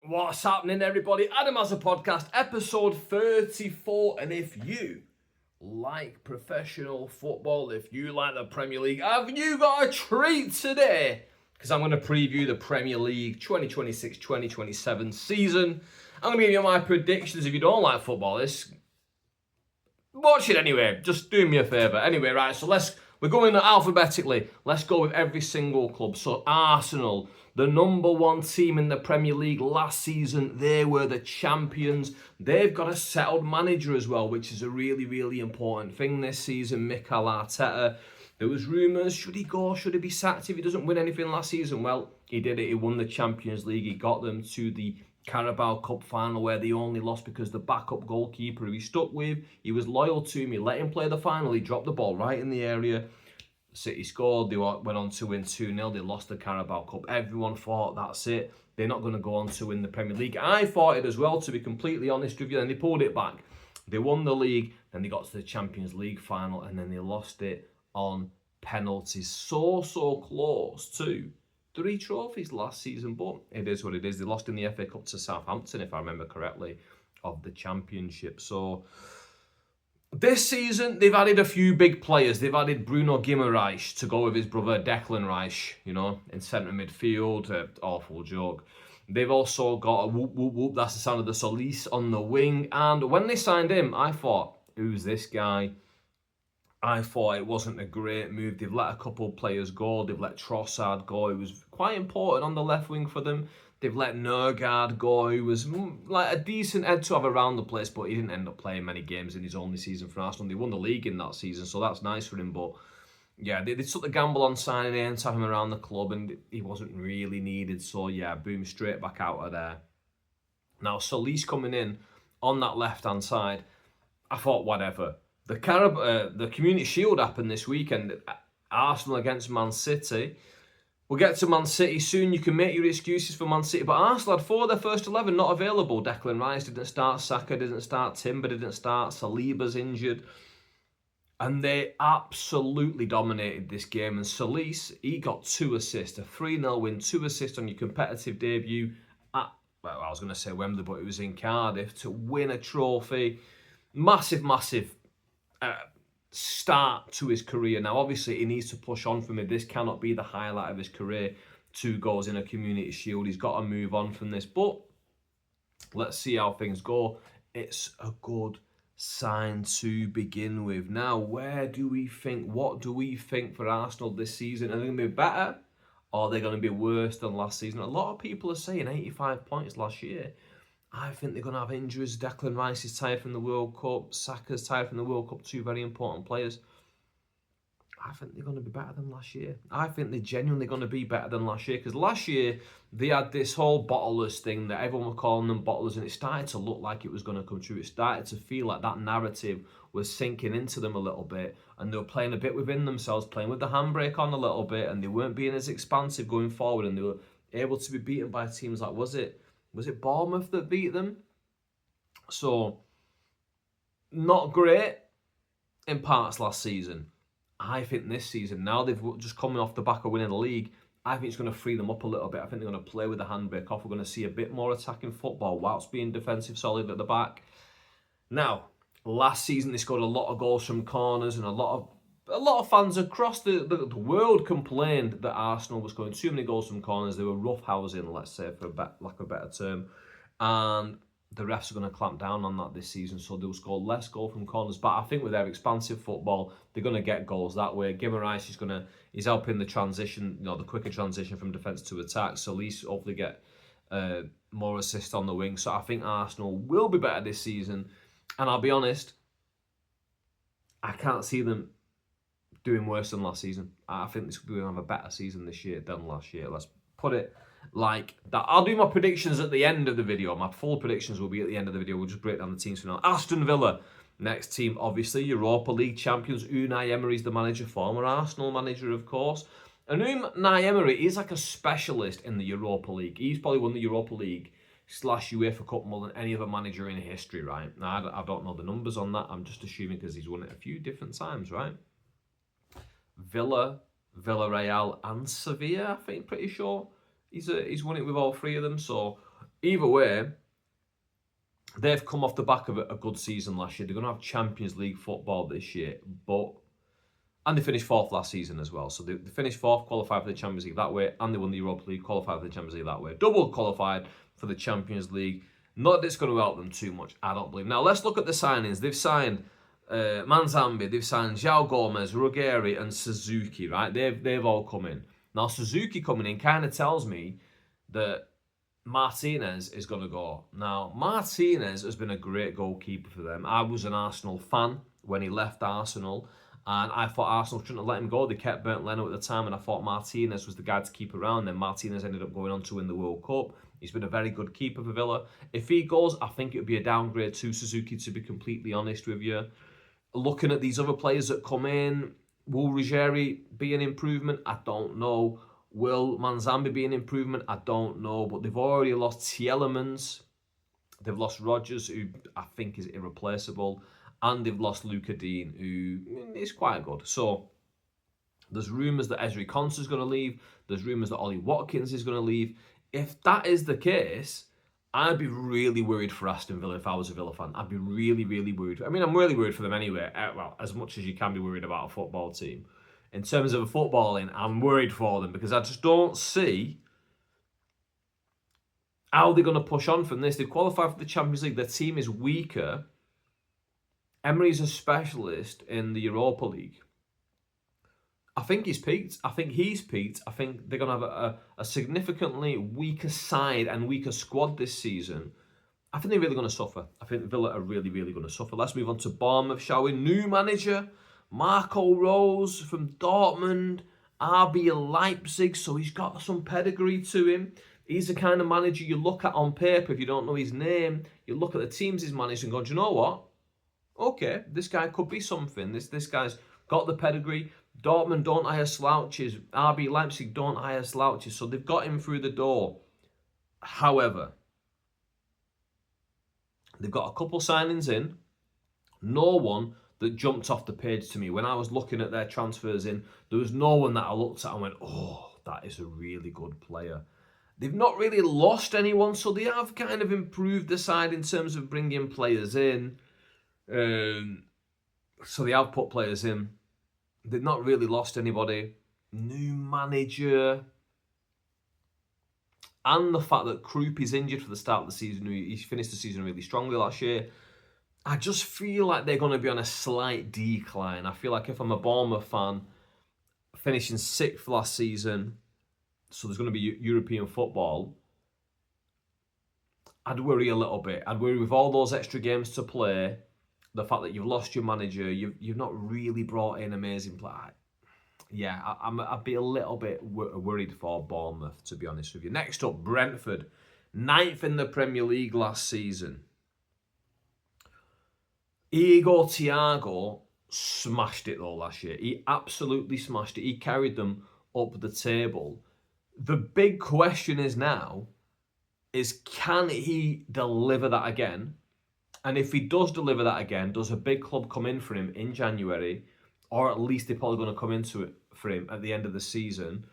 What's happening, everybody? Adam has a podcast, episode 34. And if you like professional football, if you like the Premier League, have you got a treat today? Because I'm going to preview the Premier League 2026-2027 season. I'm going to give you my predictions. If you don't like football, watch it anyway. Just do me a favour. Anyway, right, so we're going alphabetically. Let's go with every single club. So Arsenal, the number one team in the Premier League last season, they were the champions. They've got a settled manager as well, which is a really, really important thing this season, Mikel Arteta. There was rumours, should he go, should he be sacked if he doesn't win anything last season? Well, he did it. He won the Champions League. He got them to the Carabao Cup final where they only lost because the backup goalkeeper who he stuck with, he was loyal to him. He let him play the final. He dropped the ball right in the area. City scored. They went on to win 2-0. They lost the Carabao Cup. Everyone thought that's it. They're not going to go on to win the Premier League. I thought it as well, to be completely honest with you. And they pulled it back. They won the league. Then they got to the Champions League final. And then they lost it on penalties. So close to 3 trophies last season. But it is what it is. They lost in the FA Cup to Southampton, if I remember correctly, of the Championship. So this season, they've added a few big players. They've added Bruno Guimaraes to go with his brother Declan Rice, in centre midfield. Awful joke. They've also got a whoop, whoop, whoop. That's the sound of the Solis on the wing. And when they signed him, I thought, who's this guy? I thought it wasn't a great move. They've let a couple of players go. They've let Trossard go. It was quite important on the left wing for them. They've let Nergard go, who was like a decent head to have around the place, but he didn't end up playing many games in his only season for Arsenal. They won the league in that season, so that's nice for him. But yeah, they took the gamble on signing him to have him around the club, and he wasn't really needed. So yeah, boom, straight back out of there. Now, Solis coming in on that left-hand side, I thought, whatever. The Community Shield happened this weekend. Arsenal against Man City. We'll get to Man City soon. You can make your excuses for Man City, but Arsenal had 4 of their first 11 not available. Declan Rice didn't start, Saka didn't start, Timber didn't start, Saliba's injured. And they absolutely dominated this game. And Solis, he got 2 assists, a 3-0 win, 2 assists on your competitive debut at, well, I was going to say Wembley, but it was in Cardiff, to win a trophy. Massive start to his career. Now, obviously, he needs to push on from it. This cannot be the highlight of his career. 2 goals in a Community Shield. He's got to move on from this. But let's see how things go. It's a good sign to begin with. Now, what do we think for Arsenal this season? Are they going to be better, or are they going to be worse than last season? A lot of people are saying 85 points last year. I think they're going to have injuries. Declan Rice is tired from the World Cup. Saka's tired from the World Cup. 2 very important players. I think they're going to be better than last year. I think they're genuinely going to be better than last year. Because last year, they had this whole bottlers thing that everyone were calling them bottlers. And it started to look like it was going to come true. It started to feel like that narrative was sinking into them a little bit. And they were playing a bit within themselves, playing with the handbrake on a little bit. And they weren't being as expansive going forward. And they were able to be beaten by teams like, was it Bournemouth that beat them? So, not great in parts last season. I think this season, now they've just coming off the back of winning the league, I think it's going to free them up a little bit. I think they're going to play with the handbrake off. We're going to see a bit more attacking football whilst being defensive solid at the back. Now, last season they scored a lot of goals from corners, and a lot of fans across the world complained that Arsenal was scoring too many goals from corners. They were roughhousing, let's say, for lack of a better term. And the refs are going to clamp down on that this season, so they'll score less goal from corners. But I think with their expansive football, they're going to get goals that way. Guimaraes is helping the transition, the quicker transition from defence to attack. So at least hopefully get more assists on the wing. So I think Arsenal will be better this season. And I'll be honest, I can't see them doing worse than last season. I think this will have a better season this year than last year. Let's put it like that. I'll do my predictions at the end of the video. My full predictions will be at the end of the video. We'll just break down the teams for now. Aston Villa, next team, obviously, Europa League champions. Unai Emery's the manager, former Arsenal manager, of course. And Unai Emery is like a specialist in the Europa League. He's probably won the Europa League / UEFA Cup more than any other manager in history, right? Now, I don't know the numbers on that. I'm just assuming because he's won it a few different times, right? Villa, Villarreal and Sevilla, I think, pretty sure. He's won it with all 3 of them. So either way, they've come off the back of a good season last year. They're going to have Champions League football this year, and they finished fourth last season as well. So they finished fourth, qualified for the Champions League that way, and they won the Europa League, qualified for the Champions League that way. Double qualified for the Champions League. Not that it's going to help them too much, I don't believe. Now, let's look at the signings. They've signed Manzambi, they've signed João Gomez, Ruggeri, and Suzuki, right? They've all come in. Now, Suzuki coming in kind of tells me that Martinez is going to go. Now, Martinez has been a great goalkeeper for them. I was an Arsenal fan when he left Arsenal, and I thought Arsenal shouldn't have let him go. They kept Bernd Leno at the time, and I thought Martinez was the guy to keep around. Then Martinez ended up going on to win the World Cup. He's been a very good keeper for Villa. If he goes, I think it would be a downgrade to Suzuki, to be completely honest with you. Looking at these other players that come in, will Ruggeri be an improvement? I don't know. Will Manzambi be an improvement? I don't know. But they've already lost Tielemans. They've lost Rodgers, who I think is irreplaceable. And they've lost Luca Dean, who is quite good. So there's rumours that Ezri Konsa is going to leave. There's rumours that Ollie Watkins is going to leave. If that is the case, I'd be really worried for Aston Villa if I was a Villa fan. I'd be really, really worried. I mean, I'm really worried for them anyway. Well, as much as you can be worried about a football team. In terms of a footballing, I'm worried for them because I just don't see how they're going to push on from this. They've qualified for the Champions League. Their team is weaker. Emery's a specialist in the Europa League. I think he's peaked. I think they're going to have a significantly weaker side and weaker squad this season. I think they're really going to suffer. I think Villa are really, really going to suffer. Let's move on to Bournemouth, shall we? New manager, Marco Rose from Dortmund, RB Leipzig, so he's got some pedigree to him. He's the kind of manager you look at on paper if you don't know his name. You look at the teams he's managed and go, do you know what? Okay, this guy could be something. This guy's got the pedigree. Dortmund don't hire slouches. RB Leipzig don't hire slouches. So they've got him through the door. However, they've got a couple signings in. No one that jumped off the page to me. When I was looking at their transfers in, there was no one that I looked at and went, oh, that is a really good player. They've not really lost anyone, so they have kind of improved the side in terms of bringing players in. So they have put players in. They've not really lost anybody. New manager. And the fact that Krupp is injured for the start of the season. He finished the season really strongly last year. I just feel like they're going to be on a slight decline. I feel like if I'm a Bournemouth fan, finishing 6th last season, so there's going to be European football, I'd worry a little bit. I'd worry with all those extra games to play, the fact that you've lost your manager, you've not really brought in amazing play. Yeah, I'd be a little bit worried for Bournemouth, to be honest with you. Next up, Brentford. 9th in the Premier League last season. Igor Thiago smashed it though last year. He absolutely smashed it. He carried them up the table. The big question is now, can he deliver that again? And if he does deliver that again, does a big club come in for him in January? Or at least they're probably going to come into it for him at the end of the season.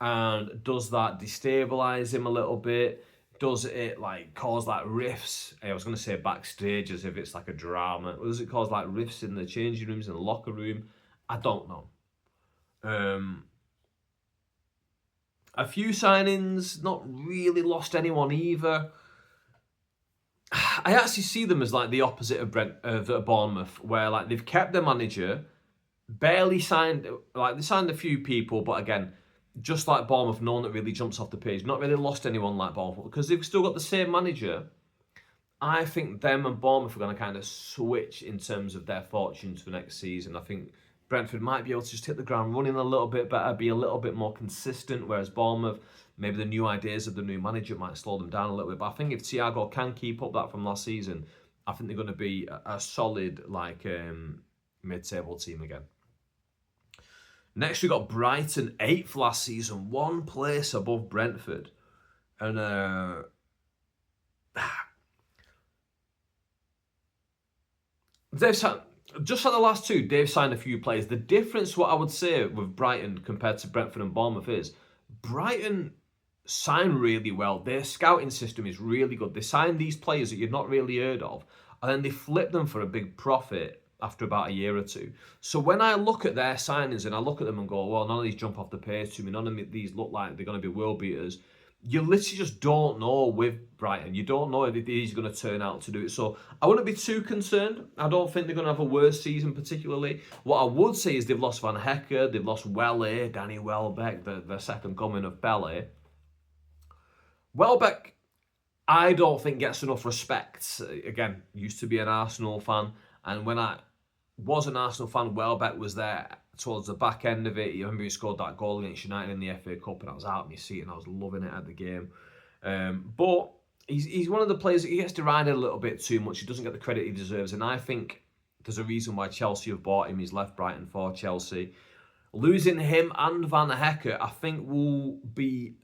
And does that destabilise him a little bit? Does it cause rifts? I was going to say backstage as if it's like a drama. Does it cause rifts in the changing rooms, in the locker room? I don't know. A few signings, not really lost anyone either. I actually see them as the opposite of Bournemouth, where they've kept their manager, barely signed, they signed a few people, but again, just like Bournemouth, no one that really jumps off the page. Not really lost anyone like Bournemouth, because they've still got the same manager. I think them and Bournemouth are going to kind of switch in terms of their fortunes for next season. I think Brentford might be able to just hit the ground running a little bit better, be a little bit more consistent, whereas Bournemouth, maybe the new ideas of the new manager might slow them down a little bit. But I think if Thiago can keep up that from last season, I think they're going to be a solid mid-table team again. Next, we got Brighton, 8th last season, one place above Brentford. And they've signed, just like the last two, they've signed a few players. The difference, what I would say with Brighton compared to Brentford and Bournemouth is, Brighton sign really well. Their scouting system is really good. They sign these players that you've not really heard of, and then they flip them for a big profit after about a year or two. So when I look at their signings and I look at them and go, well, none of these jump off the page to me. None of these look like they're going to be world beaters. You literally just don't know with Brighton. You don't know if he's going to turn out to do it. So I wouldn't be too concerned. I don't think they're going to have a worse season particularly. What I would say is they've lost Van Hecke, they've lost Welly, Danny Welbeck, the second coming of Belly. Welbeck, I don't think gets enough respect. Again, used to be an Arsenal fan, and when I was an Arsenal fan, Welbeck was there towards the back end of it. You remember he scored that goal against United in the FA Cup, and I was out in my seat and I was loving it at the game. But he's one of the players that he gets derided a little bit too much. He doesn't get the credit he deserves, and I think there's a reason why Chelsea have bought him. He's left Brighton for Chelsea. Losing him and Van Hecke, I think, will be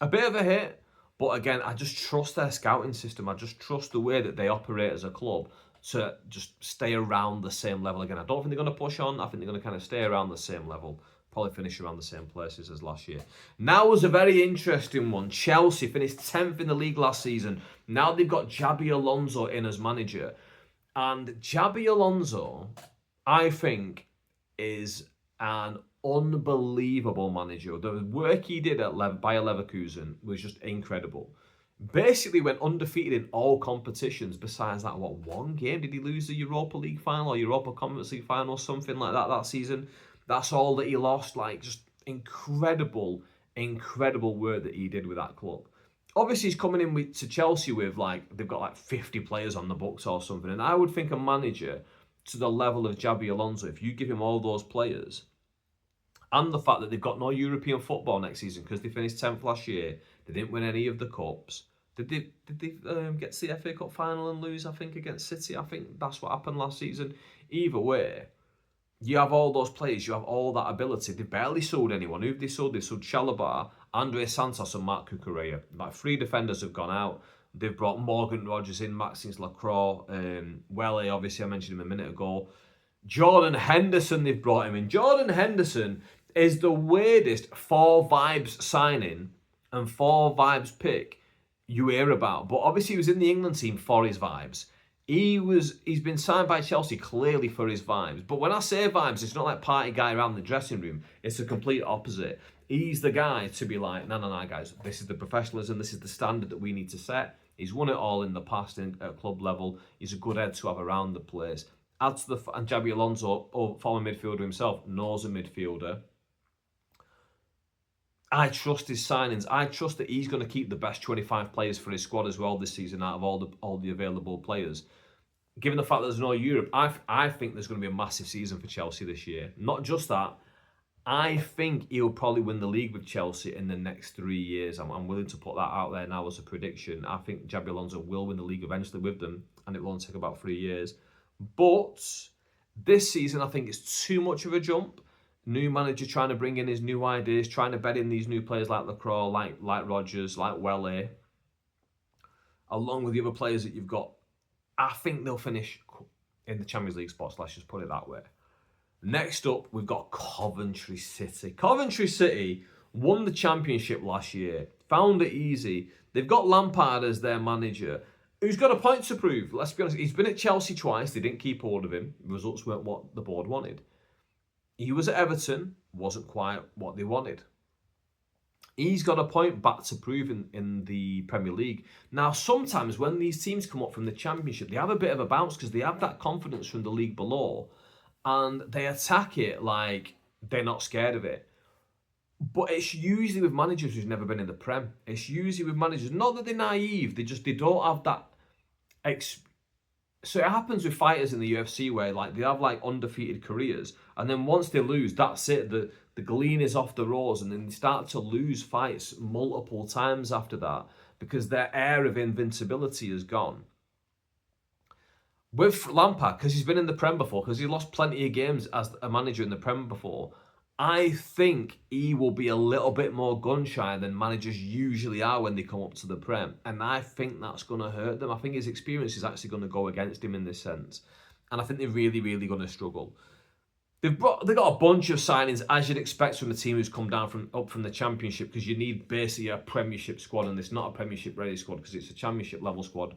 a bit of a hit, but again, I just trust their scouting system. I just trust the way that they operate as a club to just stay around the same level again. I don't think they're going to push on. I think they're going to kind of stay around the same level. Probably finish around the same places as last year. Now was a very interesting one. Chelsea finished 10th in the league last season. Now they've got Xabi Alonso in as manager. And Xabi Alonso, I think, is an unbelievable manager. The work he did at Bayer Leverkusen was just incredible. Basically went undefeated in all competitions besides that, one game? Did he lose the Europa League final or Europa Conference League final or something like that season? That's all that he lost. Like, just incredible work that he did with that club. Obviously, he's coming in to Chelsea with, they've got 50 players on the books or something. And I would think a manager to the level of Xabi Alonso, if you give him all those players, and the fact that they've got no European football next season because they finished 10th last year, they didn't win any of the cups. Did they get to the FA Cup final and lose, I think, against City? I think that's what happened last season. Either way, you have all those players, you have all that ability. They barely sold anyone. Who have they sold? They sold Chalobah, Andre Santos and Marc Cucurella. 3 defenders have gone out. They've brought Morgan Rogers in, Maxence Lacroix, Welly, obviously I mentioned him a minute ago. Jordan Henderson, they've brought him in. Jordan Henderson is the weirdest 4 vibes signing and 4 vibes pick you hear about. But obviously he was in the England team for his vibes. He's been signed by Chelsea clearly for his vibes. But when I say vibes, it's not like party guy around the dressing room. It's the complete opposite. He's the guy to be like, no, guys, this is the professionalism, this is the standard that we need to set. He's won it all in the past at club level. He's a good head to have around the place. And Xabi Alonso, former midfielder himself, knows a midfielder. I trust his signings. I trust that he's going to keep the best 25 players for his squad as well this season out of all the available players. Given the fact that there's no Europe, I think there's going to be a massive season for Chelsea this year. Not just that, I think he'll probably win the league with Chelsea in the next 3 years. I'm willing to put that out there now as a prediction. I think Xabi Alonso will win the league eventually with them, and it will only take about 3 years. But this season, I think it's too much of a jump. New manager trying to bring in his new ideas, trying to bed in these new players like Lacroix, like Rogers, like Welly, along with the other players that you've got. I think they'll finish in the Champions League spots, let's just put it that way. Next up, we've got Coventry City. Coventry City won the Championship last year, found it easy. They've got Lampard as their manager, who's got a point to prove. Let's be honest, he's been at Chelsea twice. They didn't keep hold of him. The results weren't what the board wanted. He was at Everton, wasn't quite what they wanted. He's got a point back to prove in the Premier League. Now, sometimes when these teams come up from the Championship, they have a bit of a bounce because they have that confidence from the league below and they attack it like they're not scared of it. But it's usually with managers who've never been in the Prem. It's usually with managers, not that they're naive, they don't have that So it happens with fighters in the UFC where they have undefeated careers, and then once they lose, that's it. The gleam is off the rose, and then they start to lose fights multiple times after that because their air of invincibility is gone. With Lampard, because he's been in the Prem before, because he lost plenty of games as a manager in the Prem before, I think he will be a little bit more gun-shy than managers usually are when they come up to the Prem. And I think that's going to hurt them. I think his experience is actually going to go against him in this sense. And I think they're really, really going to struggle. They got a bunch of signings, as you'd expect from a team who's come down up from the Championship, because you need basically a Premiership squad, and it's not a Premiership ready squad because it's a Championship level squad.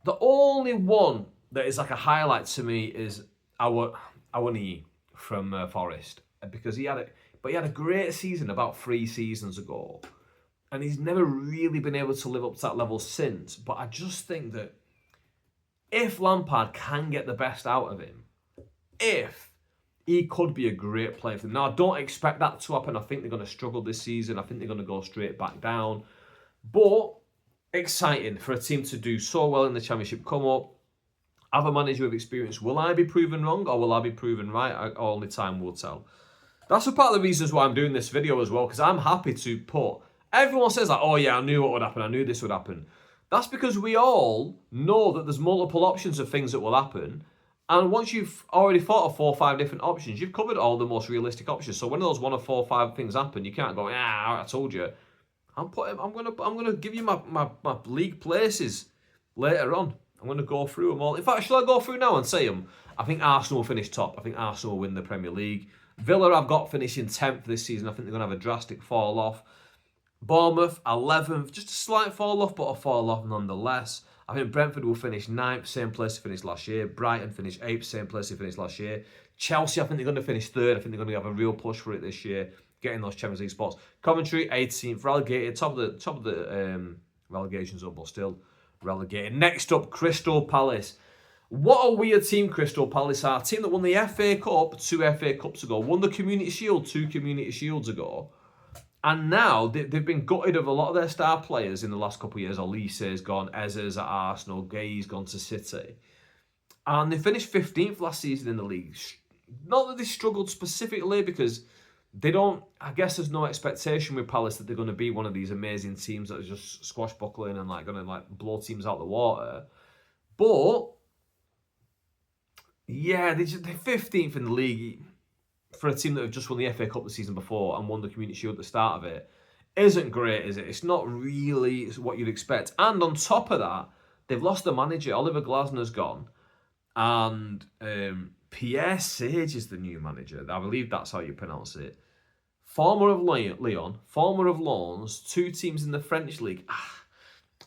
The only one that is like a highlight to me is our knee from Forest, because he had a great season about 3 seasons ago, and he's never really been able to live up to that level since. But I just think that if Lampard can get the best out of him, he could be a great player for them. Now, I don't expect that to happen. I think they're going to struggle this season. I think they're going to go straight back down. But exciting for a team to do so well in the Championship, come up, have a manager with experience. Will I be proven wrong or will I be proven right? Only time will tell. That's a part of the reasons why I'm doing this video as well, because I'm happy to put... Everyone says like, oh yeah, I knew what would happen. I knew this would happen. That's because we all know that there's multiple options of things that will happen. And once you've already thought of 4 or 5 different options, you've covered all the most realistic options. So when those 1 or 4 or 5 things happen, you can't go, I told you. I'm gonna give you my league places later on. I'm gonna go through them all. In fact, shall I go through now and say them? I think Arsenal will finish top. I think Arsenal will win the Premier League. Villa I've got finishing 10th this season. I think they're gonna have a drastic fall off. Bournemouth 11th, just a slight fall off, but a fall off nonetheless. I think Brentford will finish 9th, same place they finished last year. Brighton finished 8th, same place they finished last year. Chelsea, I think they're going to finish 3rd. I think they're going to have a real push for it this year, getting those Champions League spots. Coventry 18th, relegated, top of the relegation zone, but still relegated. Next up, Crystal Palace. What a weird team Crystal Palace are. A team that won the FA Cup 2 FA Cups ago, won the Community Shield 2 Community Shields ago. And now they've been gutted of a lot of their star players in the last couple of years. Olise's gone, Ez's at Arsenal, Gay's gone to City. And they finished 15th last season in the league. Not that they struggled specifically, because they don't... I guess there's no expectation with Palace that they're going to be one of these amazing teams that are just swashbuckling and like going to like blow teams out the water. But yeah, they're 15th in the league. For a team that have just won the FA Cup the season before and won the Community Shield at the start of it, isn't great, is it? It's not really what you'd expect. And on top of that, they've lost the manager. Oliver Glasner's gone. And Pierre Sage is the new manager. I believe that's how you pronounce it. Former of Lyon, former of Lens, 2 teams in the French league.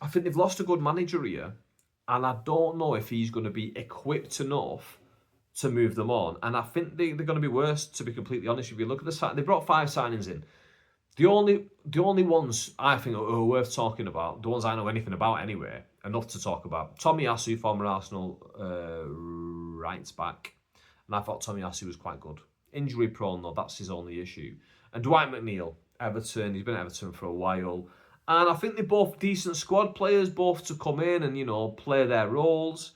I think they've lost a good manager here. And I don't know if he's going to be equipped enough to move them on. And I think they're going to be worse, to be completely honest with you. Look at the they brought 5 signings in. The only ones I think are worth talking about, the ones I know anything about anyway, enough to talk about. Tomiyasu, former Arsenal right back. And I thought Tomiyasu was quite good. Injury prone though, that's his only issue. And Dwight McNeil, Everton, he's been at Everton for a while. And I think they're both decent squad players, both to come in and, you know, play their roles.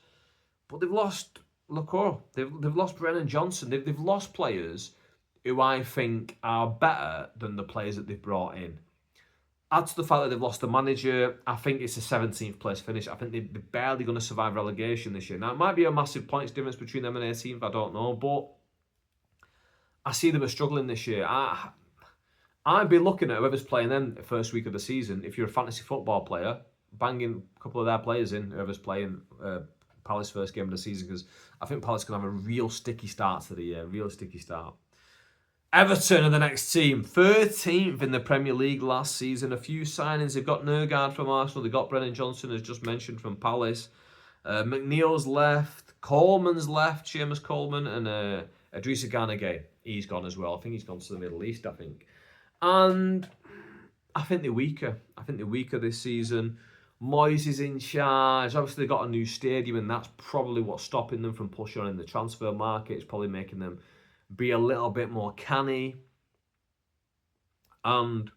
But they've lost... Look, they've lost Brennan Johnson. They've lost players who I think are better than the players that they've brought in. Add to the fact that they've lost the manager, I think it's a 17th place finish. I think they're barely going to survive relegation this year. Now, it might be a massive points difference between them and 18th, I don't know, but I see them as struggling this year. I'd be looking at whoever's playing them the first week of the season. If you're a fantasy football player, banging a couple of their players in, whoever's playing Palace first game of the season, because I think Palace can have a real sticky start to the year, real sticky start. Everton are the next team, 13th in the Premier League last season. A few signings. They've got Nergard from Arsenal. They've got Brennan Johnson, as just mentioned, from Palace. McNeil's left. Coleman's left, Seamus Coleman. And Idrissa Gana Gueye, he's gone as well. I think he's gone to the Middle East, I think. And I think they're weaker. I think they're weaker this season. Moyes is in charge. Obviously, they've got a new stadium, and that's probably what's stopping them from pushing on in the transfer market. It's probably making them be a little bit more canny. And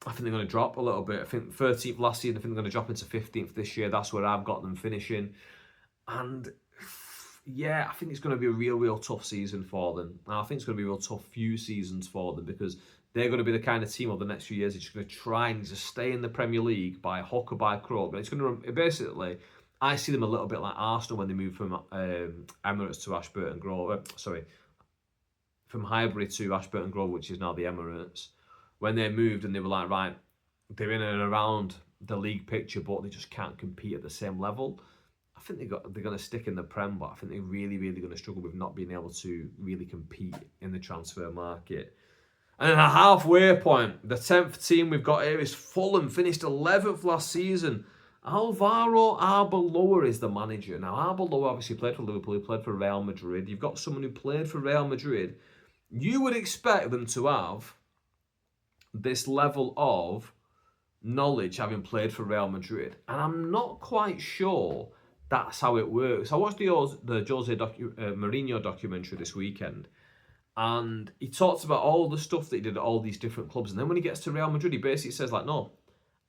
I think they're going to drop a little bit. I think 13th last season, I think they're going to drop into 15th this year. That's where I've got them finishing. And yeah, I think it's going to be a real tough season for them. And I think it's going to be a real tough few seasons for them, because they're going to be the kind of team over the next few years that's just going to try and just stay in the Premier League by hook or by crook. But it's going to basically... I see them a little bit like Arsenal when they moved from Emirates to Ashburton Grove. From Highbury to Ashburton Grove, which is now the Emirates. When they moved and they were like, right, they're in and around the league picture, but they just can't compete at the same level. I think they're going to stick in the Prem, but I think they're really, really going to struggle with not being able to really compete in the transfer market. And then a halfway point, the 10th team we've got here is Fulham, finished 11th last season. Alvaro Arbeloa is the manager. Now, Arbeloa obviously played for Liverpool, he played for Real Madrid. You've got someone who played for Real Madrid. You would expect them to have this level of knowledge having played for Real Madrid. And I'm not quite sure that's how it works. I watched the Jose Mourinho documentary this weekend, and he talks about all the stuff that he did at all these different clubs. And then when he gets to Real Madrid, he basically says, like, no,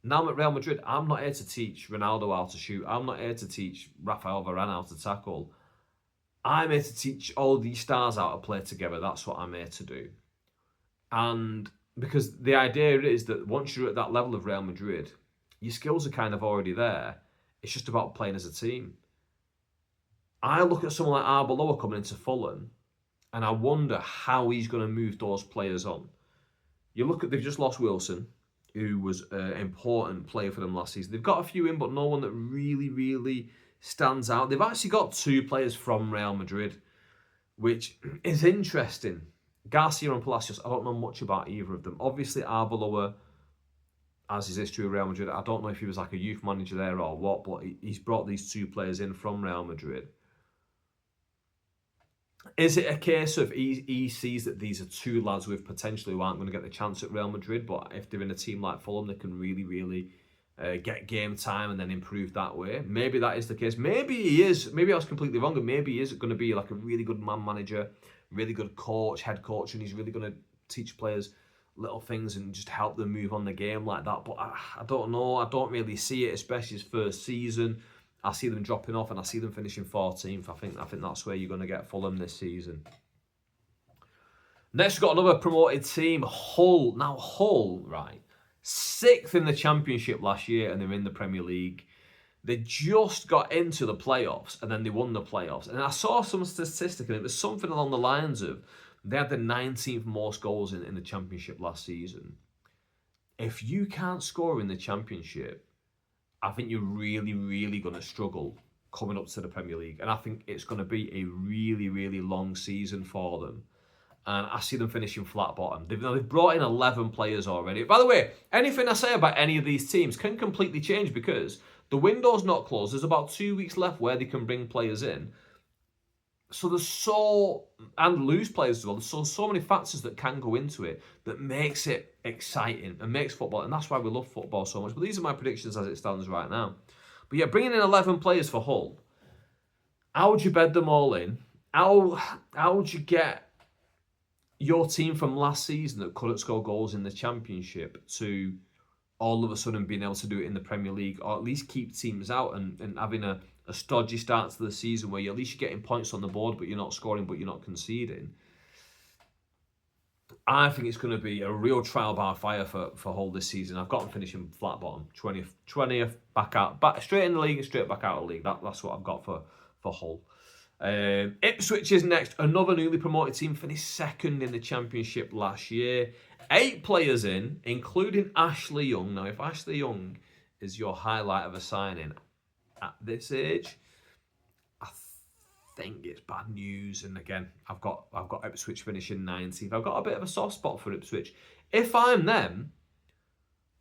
now I'm at Real Madrid, I'm not here to teach Ronaldo how to shoot. I'm not here to teach Rafael Varane how to tackle. I'm here to teach all these stars how to play together. That's what I'm here to do. And because the idea is that once you're at that level of Real Madrid, your skills are kind of already there. It's just about playing as a team. I look at someone like Arbeloa coming into Fulham, and I wonder how he's going to move those players on. You look at, they've just lost Wilson, who was an important player for them last season. They've got a few in, but no one that really, really stands out. They've actually got 2 players from Real Madrid, which is interesting. Garcia and Palacios, I don't know much about either of them. Obviously, Arbeloa, as his history with Real Madrid, I don't know if he was like a youth manager there or what, but he's brought these 2 players in from Real Madrid. Is it a case of he sees that these are 2 lads with potentially who aren't going to get the chance at Real Madrid, but if they're in a team like Fulham, they can really, really get game time and then improve that way? Maybe that is the case. Maybe he is. Maybe I was completely wrong, and maybe he is going to be like a really good man manager, really good coach, head coach, and he's really going to teach players little things and just help them move on the game like that. But I don't know. I don't really see it, especially his first season. I see them dropping off, and I see them finishing 14th. I think that's where you're going to get Fulham this season. Next, we've got another promoted team, Hull. Now, Hull, right, 6th in the Championship last year, and they're in the Premier League. They just got into the playoffs, and then they won the playoffs. And I saw some statistic, and it was something along the lines of they had the 19th most goals in the Championship last season. If you can't score in the Championship, I think you're really, really going to struggle coming up to the Premier League. And I think it's going to be a really, really long season for them. And I see them finishing flat bottom. They've brought in 11 players already. By the way, anything I say about any of these teams can completely change because the window's not closed. There's about 2 weeks left where they can bring players in. So and lose players as well. There's so many factors that can go into it that makes it exciting and makes football. And that's why we love football so much. But these are my predictions as it stands right now. But yeah, bringing in 11 players for Hull. How would you bed them all in? How would you get your team from last season that couldn't score goals in the Championship to all of a sudden being able to do it in the Premier League, or at least keep teams out and having a stodgy start to the season where at least you're getting points on the board, but you're not scoring, but you're not conceding? I think it's going to be a real trial by fire for Hull this season. I've got them finishing flat bottom, 20th, back straight in the league and straight back out of the league. That's what I've got for Hull. Ipswich is next, another newly promoted team, finished 2nd in the Championship last year. 8 players in, including Ashley Young. Now, if Ashley Young is your highlight of a signing at this age, I think it's bad news. And again, I've got Ipswich finishing 19th. I've got a bit of a soft spot for Ipswich. If I'm them,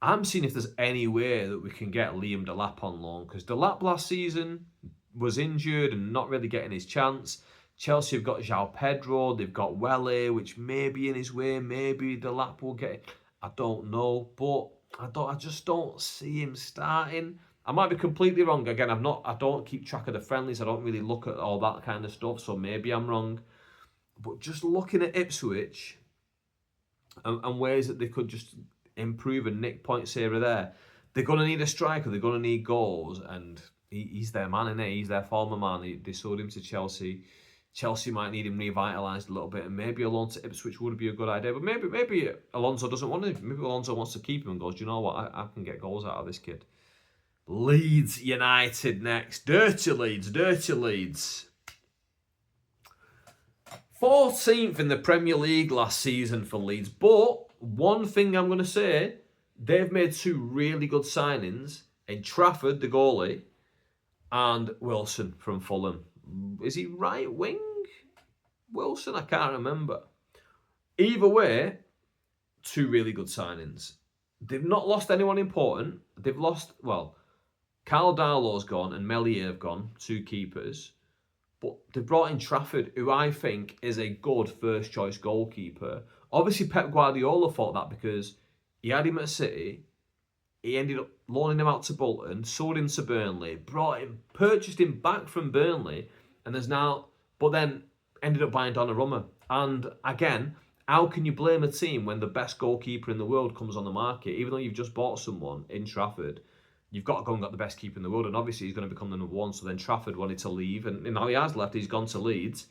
I'm seeing if there's any way that we can get Liam Delap on loan, because Delap last season was injured and not really getting his chance. Chelsea have got João Pedro, they've got Welle, which may be in his way, maybe Delap will get it. I don't know, but I just don't see him starting. I might be completely wrong. Again, I don't keep track of the friendlies. I don't really look at all that kind of stuff, so maybe I'm wrong. But just looking at Ipswich and ways that they could just improve and nick points here or there, they're going to need a striker, they're going to need goals, and he's their man, isn't he? He's their former man. They sold him to Chelsea. Chelsea might need him revitalised a little bit, and maybe a loan to Ipswich would be a good idea. But maybe Alonso doesn't want him. Maybe Alonso wants to keep him and goes, do you know what? I can get goals out of this kid. Leeds United next. Dirty Leeds. 14th in the Premier League last season for Leeds. But one thing I'm going to say, they've made 2 really good signings in Trafford, the goalie, and Wilson from Fulham. Is he right wing? Wilson? I can't remember. Either way, two really good signings. They've not lost anyone important. They've lost, well, Carl Darlow's gone and Melier have gone, two keepers. But they've brought in Trafford, who I think is a good first choice goalkeeper. Obviously, Pep Guardiola thought that because he had him at City. He ended up loaning him out to Bolton, sold him to Burnley, purchased him back from Burnley, and but then ended up buying Donnarumma. And again, how can you blame a team when the best goalkeeper in the world comes on the market? Even though you've just bought someone in Trafford, you've got to go and get the best keeper in the world, and obviously he's going to become the number one. So then Trafford wanted to leave, and now he has left. He's gone to Leeds,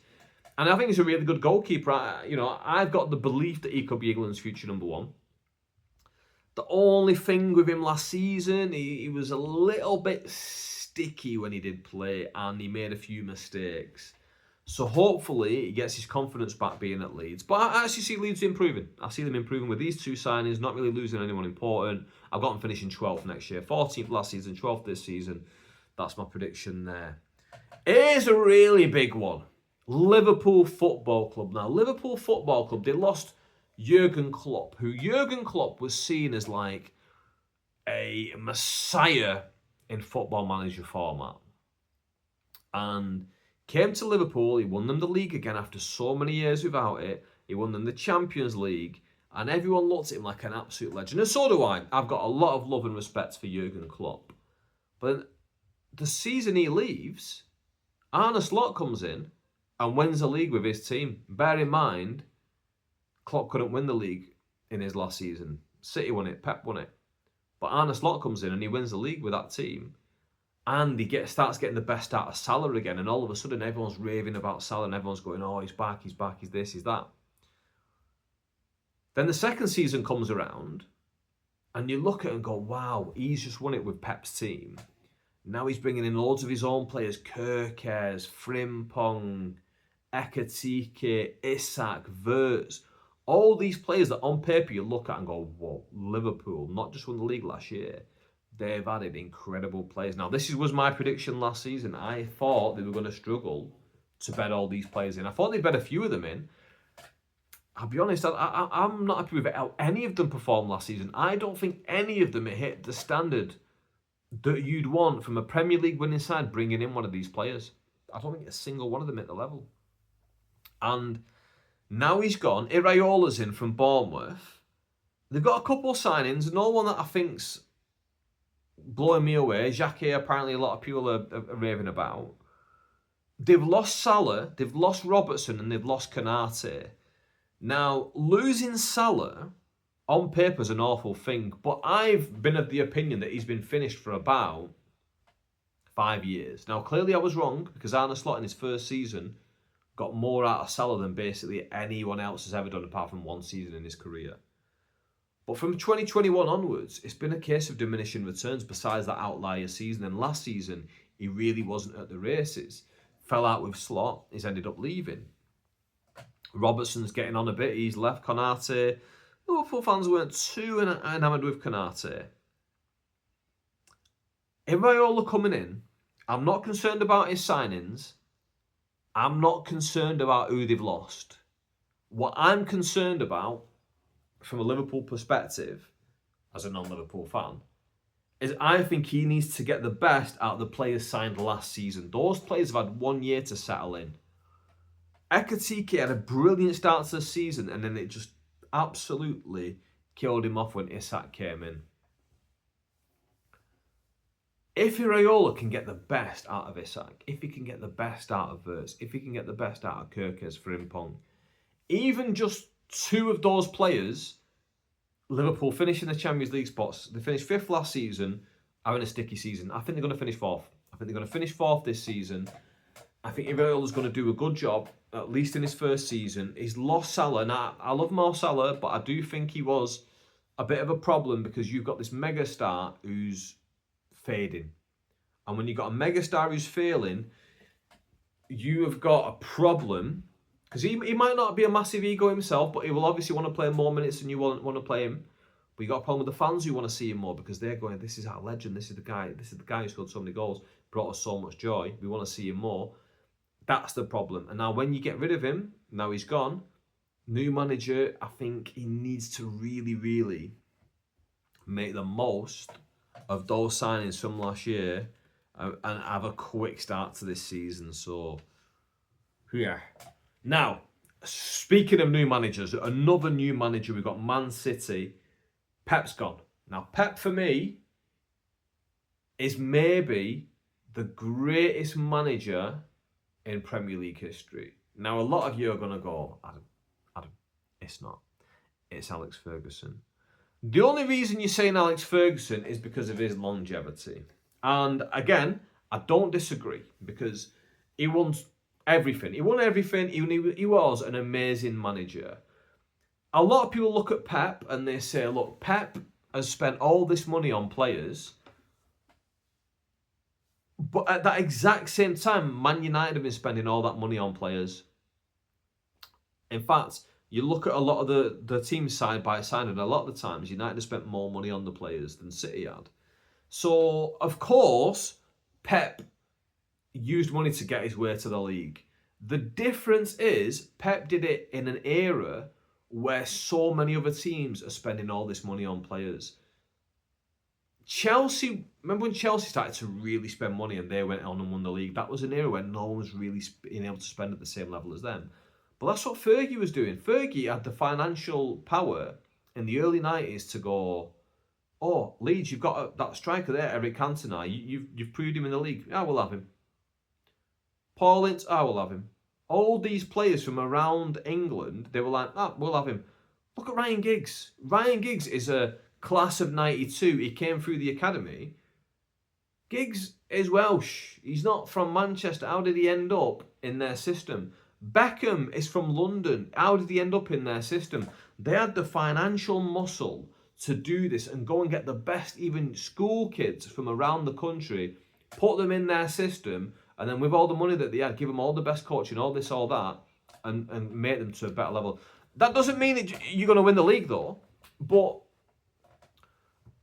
and I think he's a really good goalkeeper. I've got the belief that he could be England's future number one. The only thing with him last season, he was a little bit sticky when he did play, and he made a few mistakes. So hopefully he gets his confidence back being at Leeds. But I actually see Leeds improving. I see them improving with these two signings, not really losing anyone important. I've got them finishing 12th next year. 14th last season, 12th this season. That's my prediction there. Here's a really big one. Liverpool Football Club. Now, Liverpool Football Club, they lost Jurgen Klopp, who Jurgen Klopp was seen as like a messiah in football manager format. And came to Liverpool, he won them the league again after so many years without it. He won them the Champions League, and everyone looked at him like an absolute legend. And so do I. I've got a lot of love and respect for Jurgen Klopp. But the season he leaves, Arne Slot comes in and wins the league with his team. Bear in mind, Klopp couldn't win the league in his last season. City won it, Pep won it. But Arne Slot comes in and he wins the league with that team. And he starts getting the best out of Salah again. And all of a sudden, everyone's raving about Salah and everyone's going, oh, he's back, he's this, he's that. Then the second season comes around and you look at it and go, wow, he's just won it with Pep's team. Now he's bringing in loads of his own players, Kerkez, Frimpong, Ekatike, Isak, Wirtz. All these players that on paper you look at and go, whoa, Liverpool, not just won the league last year. They've added incredible players. Now, was my prediction last season. I thought they were going to struggle to bed all these players in. I thought they'd bed a few of them in. I'll be honest, I'm not happy with how any of them performed last season. I don't think any of them hit the standard that you'd want from a Premier League winning side bringing in one of these players. I don't think a single one of them hit the level. And now he's gone. Iraola's in from Bournemouth. They've got a couple of signings. No one that I think's blowing me away. Xhaka, apparently a lot of people are raving about. They've lost Salah, they've lost Robertson, and they've lost Konate. Now, losing Salah on paper is an awful thing, but I've been of the opinion that he's been finished for about 5 years. Now, clearly I was wrong, because Arne Slot in his first season got more out of Salah than basically anyone else has ever done apart from one season in his career. But from 2021 onwards, it's been a case of diminishing returns besides that outlier season. And last season, he really wasn't at the races. Fell out with Slot. He's ended up leaving. Robertson's getting on a bit. He's left. Konate. Liverpool fans weren't too enamoured with Konate. Iraola coming in. I'm not concerned about his signings. I'm not concerned about who they've lost. What I'm concerned about, from a Liverpool perspective, as a non-Liverpool fan, is I think he needs to get the best out of the players signed last season. Those players have had 1 year to settle in. Ekatike had a brilliant start to the season, and then it just absolutely killed him off when Isak came in. If Iraola can get the best out of Isak, if he can get the best out of Wirtz, if he can get the best out of Kerkez, Frimpong, even just two of those players, Liverpool finish in the Champions League spots. They finished 5th last season, having a sticky season. I think they're going to finish 4th. I think they're going to finish 4th this season. I think Iraola's going to do a good job, at least in his first season. He's lost Salah. Now, I love Mo Salah, but I do think he was a bit of a problem because you've got this megastar who's fading. And when you've got a megastar who's failing, you have got a problem. Because he might not be a massive ego himself, but he will obviously want to play more minutes than you want to play him. But you got a problem with the fans who want to see him more because they're going, this is our legend, this is the guy who scored so many goals, brought us so much joy, we want to see him more. That's the problem. And now when you get rid of him, now he's gone, new manager, I think he needs to really, really make the most of those signings from last year and have a quick start to this season. So, yeah. Now, speaking of new managers, another new manager, we've got Man City. Pep's gone. Now, Pep, for me, is maybe the greatest manager in Premier League history. Now, a lot of you are going to go, Adam, it's not. It's Alex Ferguson. The only reason you're saying Alex Ferguson is because of his longevity. And again, I don't disagree because he won everything. He won everything. He was an amazing manager. A lot of people look at Pep and they say, look, Pep has spent all this money on players, but at that exact same time, Man United have been spending all that money on players. In fact, you look at a lot of the teams side by side, and a lot of the times United have spent more money on the players than City had. So, of course, Pep used money to get his way to the league. The difference is Pep did it in an era where so many other teams are spending all this money on players. Chelsea, remember when Chelsea started to really spend money and they went on and won the league? That was an era where no one was really being able to spend at the same level as them. But that's what Fergie was doing. Fergie had the financial power in the early 90s to go, oh, Leeds, you've got that striker there, Eric Cantona. You've proved him in the league. I will have him. Paul Ince, I will have him. All these players from around England, they were like, we'll have him. Look at Ryan Giggs. Ryan Giggs is a class of 92. He came through the academy. Giggs is Welsh. He's not from Manchester. How did he end up in their system? Beckham is from London. How did he end up in their system? They had the financial muscle to do this and go and get the best, even school kids from around the country, put them in their system, and then with all the money that they had, give them all the best coaching, all this, all that, and make them to a better level. That doesn't mean that you're going to win the league, though. But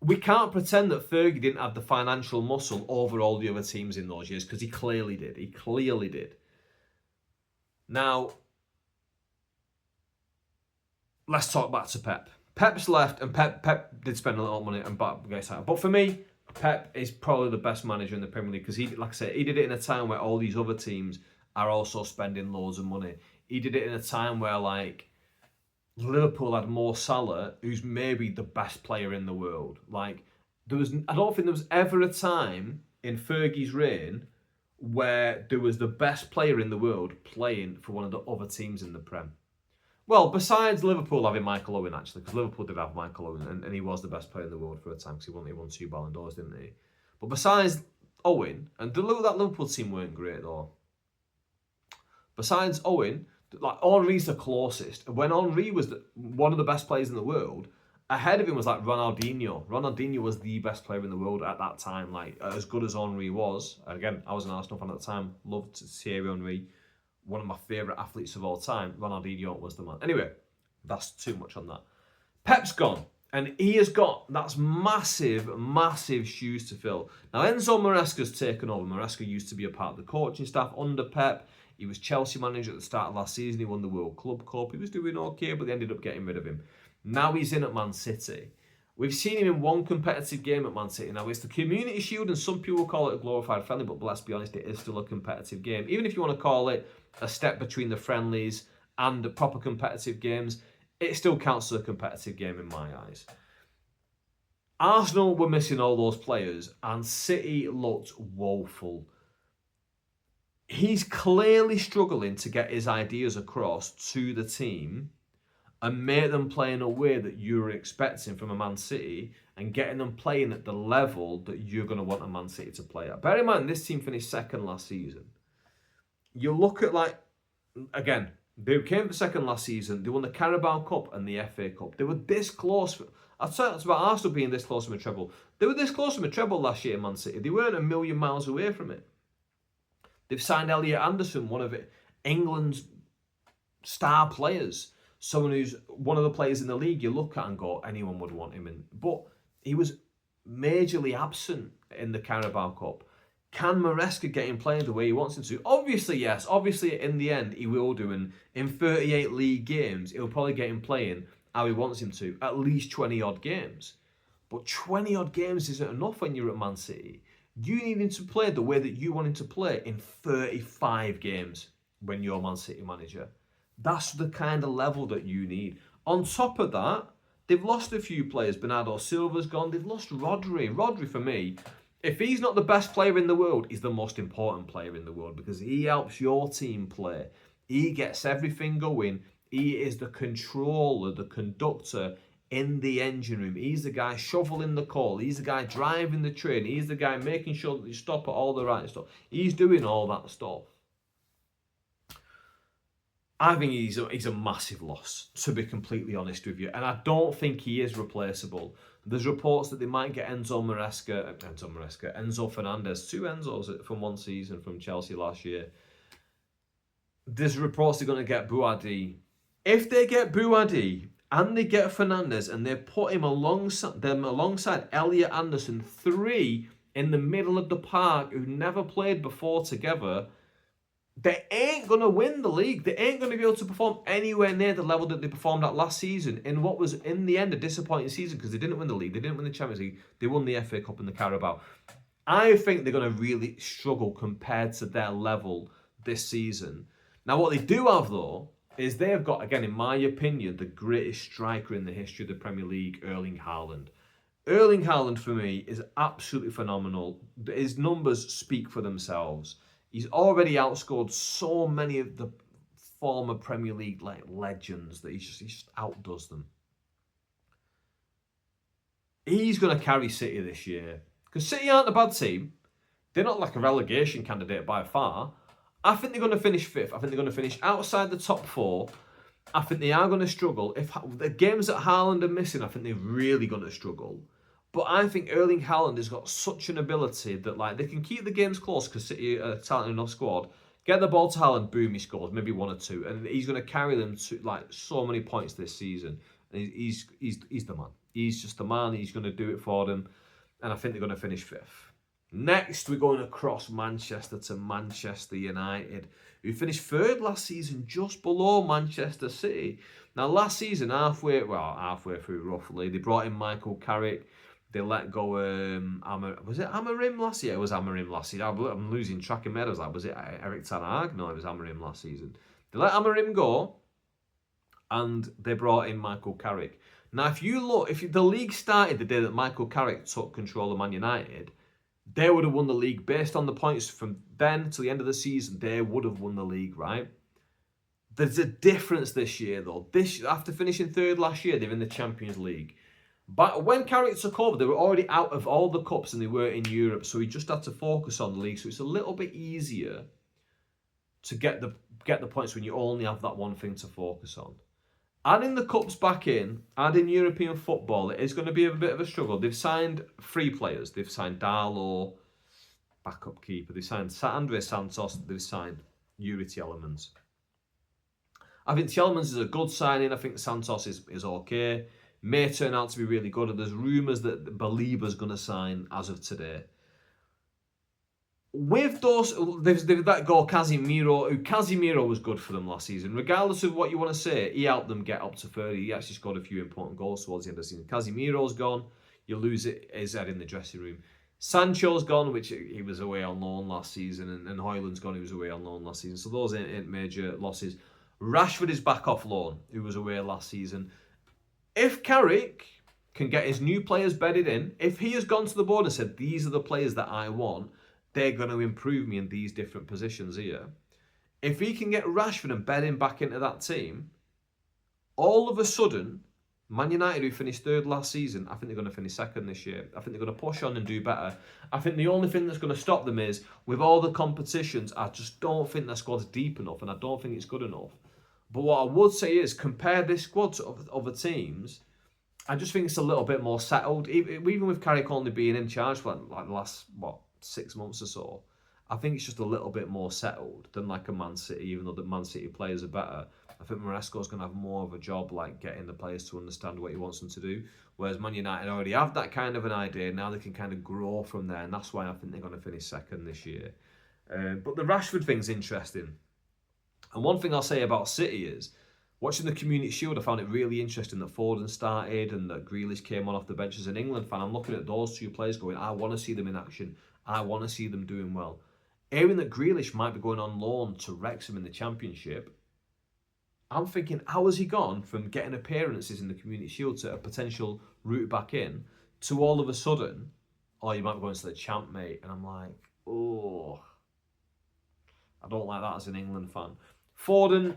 we can't pretend that Fergie didn't have the financial muscle over all the other teams in those years, because he clearly did. He clearly did. Now, let's talk back to Pep. Pep's left, and Pep did spend a lot of money and get out. But for me, Pep is probably the best manager in the Premier League because he, like I said, he did it in a time where all these other teams are also spending loads of money. He did it in a time where, like, Liverpool had Mo Salah, who's maybe the best player in the world. Like, I don't think there was ever a time in Fergie's reign where there was the best player in the world playing for one of the other teams in the Prem. Well, besides Liverpool having Michael Owen, actually, because Liverpool did have Michael Owen, and he was the best player in the world for a time, because he won 2 Ballon d'Ors, didn't he? But besides Owen, and that Liverpool team weren't great, though. Besides Owen, like, Henry's the closest. When Henry was one of the best players in the world, ahead of him was, like, Ronaldinho. Ronaldinho was the best player in the world at that time, like, as good as Henry was. And again, I was an Arsenal fan at the time, loved Thierry Henry. One of my favourite athletes of all time. Ronaldinho was the man. Anyway, that's too much on that. Pep's gone. And he has got, that's massive, massive shoes to fill. Now, Enzo Maresca's taken over. Maresca used to be a part of the coaching staff under Pep. He was Chelsea manager at the start of last season. He won the World Club Cup. He was doing okay, but they ended up getting rid of him. Now he's in at Man City. We've seen him in one competitive game at Man City. Now, it's the Community Shield, and some people call it a glorified friendly, but let's be honest, it is still a competitive game. Even if you want to call it a step between the friendlies and the proper competitive games, it still counts as a competitive game in my eyes. Arsenal were missing all those players, and City looked woeful. He's clearly struggling to get his ideas across to the team and make them play in a way that you're expecting from a Man City and getting them playing at the level that you're going to want a Man City to play at. Bear in mind, this team finished second last season. You look at, like, again, they came for second last season. They won the Carabao Cup and the FA Cup. They were this close. I talked about Arsenal being this close from a treble. They were this close from a treble last year, Man City. They weren't a million miles away from it. They've signed Elliot Anderson, one of England's star players. someone who's one of the players in the league you look at and go, anyone would want him in. But he was majorly absent in the Carabao Cup. Can Maresca get him playing the way he wants him to? Obviously, yes. Obviously, in the end, he will do. And in 38 league games, he'll probably get him playing how he wants him to. At least 20-odd games. But 20-odd games isn't enough when you're at Man City. You need him to play the way that you want him to play in 35 games when you're Man City manager. That's the kind of level that you need. On top of that, they've lost a few players. Bernardo Silva's gone. They've lost Rodri. Rodri, for me, if he's not the best player in the world, he's the most important player in the world because he helps your team play. He gets everything going. He is the controller, the conductor in the engine room. He's the guy shoveling the coal. He's the guy driving the train. He's the guy making sure that you stop at all the right stuff. He's doing all that stuff. I think he's a massive loss, to be completely honest with you. And I don't think he is replaceable. There's reports that they might get Enzo Fernandez, 2 Enzos from one season from Chelsea last year. There's reports they're going to get Boadi. If they get Boadi and they get Fernandez and they put him alongside Elliot Anderson, 3 in the middle of the park who never played before together, they ain't going to win the league. They ain't going to be able to perform anywhere near the level that they performed at last season in what was, in the end, a disappointing season because they didn't win the league. They didn't win the Champions League. They won the FA Cup and the Carabao. I think they're going to really struggle compared to their level this season. Now, what they do have, though, is they have got, again, in my opinion, the greatest striker in the history of the Premier League, Erling Haaland. Erling Haaland, for me, is absolutely phenomenal. His numbers speak for themselves. He's already outscored so many of the former Premier League legends that he just outdoes them. He's going to carry City this year. Because City aren't a bad team. They're not like a relegation candidate by far. I think they're going to finish 5th. I think they're going to finish outside the top 4. I think they are going to struggle. If the games that Haaland are missing, I think they're really going to struggle. But I think Erling Haaland has got such an ability that they can keep the games close because City are a talented enough squad. Get the ball to Haaland, boom, he scores, maybe 1 or 2, and he's going to carry them to so many points this season. And he's the man. He's just the man. He's going to do it for them, and I think they're going to finish 5th. Next, we're going across Manchester to Manchester United, who finished 3rd last season, just below Manchester City. Now, last season, halfway through roughly, they brought in Michael Carrick. They let go, was it Amorim last year? It was Amorim last year. I'm losing track of medals. Was it Erik ten Hag? No, it was Amorim last season. They let Amorim go, and they brought in Michael Carrick. Now, if the league started the day that Michael Carrick took control of Man United, they would have won the league based on the points from then to the end of the season. They would have won the league, right? There's a difference this year, though. After finishing 3rd last year, they're in the Champions League. But when Carrick took over, they were already out of all the cups and they were in Europe, so he just had to focus on the league. So it's a little bit easier to get the points when you only have that one thing to focus on. Adding the cups back in, adding European football, it is going to be a bit of a struggle. They've signed 3 players. They've signed Darlow, backup keeper. They've signed Andre Santos. They've signed Yuri Tielemans. I think Tielemans is a good signing. I think Santos is okay. May turn out to be really good. And there's rumours that Belieber's going to sign as of today. With those, they've let go Casemiro. Casemiro was good for them last season. Regardless of what you want to say, he helped them get up to 30. He actually scored a few important goals towards the end of the season. Casemiro's gone. You lose his head in the dressing room. Sancho's gone, which he was away on loan last season. And Højlund's gone, he was away on loan last season. So those ain't major losses. Rashford is back off loan, who was away last season. If Carrick can get his new players bedded in, if he has gone to the board and said, these are the players that I want, they're going to improve me in these different positions here. If he can get Rashford and bed him back into that team, all of a sudden, Man United, who finished 3rd last season, I think they're going to finish 2nd this year. I think they're going to push on and do better. I think the only thing that's going to stop them is, with all the competitions, I just don't think their squad's deep enough and I don't think it's good enough. But what I would say is, compare this squad to other teams, I just think it's a little bit more settled. Even with Carrick only being in charge for like the last, 6 months or so, I think it's just a little bit more settled than like a Man City, even though the Man City players are better. I think Maresco's going to have more of a job like getting the players to understand what he wants them to do. Whereas Man United already have that kind of an idea. Now they can kind of grow from there. And that's why I think they're going to finish second this year. But the Rashford thing's interesting. And one thing I'll say about City is, watching the Community Shield, I found it really interesting that Foden started and that Grealish came on off the bench. As an England fan, I'm looking at those two players going, I want to see them in action. I want to see them doing well. Hearing that Grealish might be going on loan to Wrexham in the Championship, I'm thinking, how has he gone from getting appearances in the Community Shield to a potential route back in to all of a sudden, oh, you might be going to the champ, mate. And I'm like, oh, I don't like that as an England fan. Foden,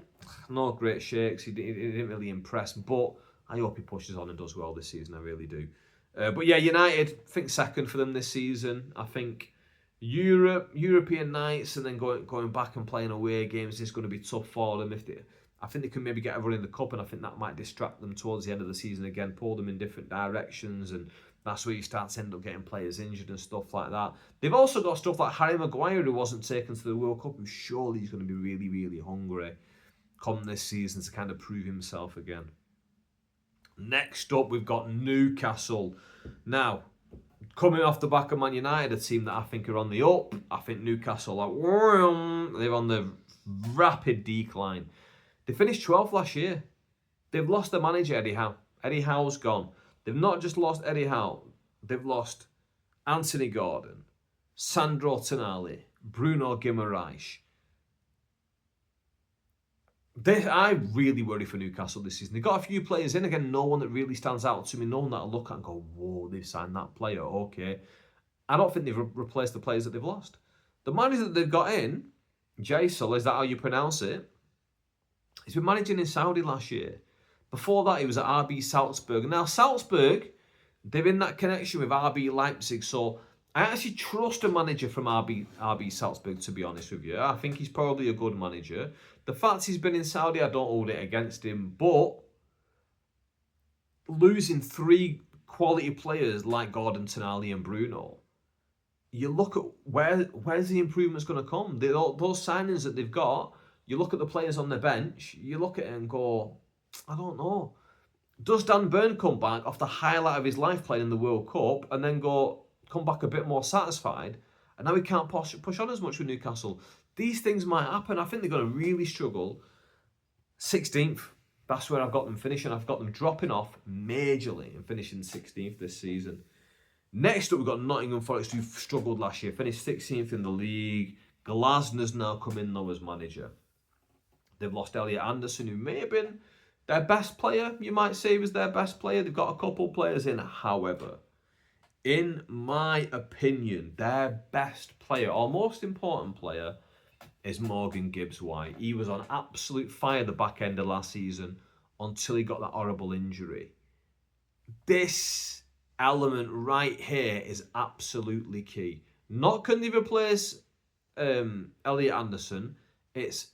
no great shakes. He didn't really impress, but I hope he pushes on and does well this season. I really do. But yeah, United, I think second for them this season. I think European nights and then going back and playing away games is going to be tough for them. I think they can maybe get a run in the cup, and I think that might distract them towards the end of the season again, pull them in different directions, and that's where you start to end up getting players injured and stuff like that. They've also got stuff like Harry Maguire, who wasn't taken to the World Cup, who surely is going to be really, really hungry come this season to kind of prove himself again. Next up, we've got Newcastle. Now, coming off the back of Man United, a team that I think are on the up. I think Newcastle they're on the rapid decline. They finished 12th last year. They've lost their manager, Eddie Howe. Eddie Howe's gone. They've not just lost Eddie Howe. They've lost Anthony Gordon, Sandro Tonali, Bruno Guimaraes. I really worry for Newcastle this season. They've got a few players in. Again, no one that really stands out to me. No one that I look at and go, whoa, they've signed that player. Okay. I don't think they've replaced the players that they've lost. The manager that they've got in, Jaisal, is that how you pronounce it? He's been managing in Saudi last year. Before that, he was at RB Salzburg. Now, Salzburg, they're in that connection with RB Leipzig. So I actually trust a manager from RB Salzburg, to be honest with you. I think he's probably a good manager. The fact he's been in Saudi, I don't hold it against him. But losing three quality players like Gordon, Tonali and Bruno, you look at where's the improvements going to come? Those signings that they've got, you look at the players on the bench, you look at it and go, I don't know. Does Dan Burn come back off the highlight of his life playing in the World Cup and then come back a bit more satisfied? And now he can't push on as much with Newcastle. These things might happen. I think they're going to really struggle. 16th, that's where I've got them finishing. I've got them dropping off majorly and finishing 16th this season. Next up, we've got Nottingham Forest, who struggled last year, finished 16th in the league. Glasner's now come in though as manager. They've lost Elliot Anderson, who may have been their best player. You might say he was their best player. They've got a couple players in. However, in my opinion, their best player, or most important player, is Morgan Gibbs-White. He was on absolute fire the back end of last season until he got that horrible injury. This element right here is absolutely key. Not can they replace Elliot Anderson, it's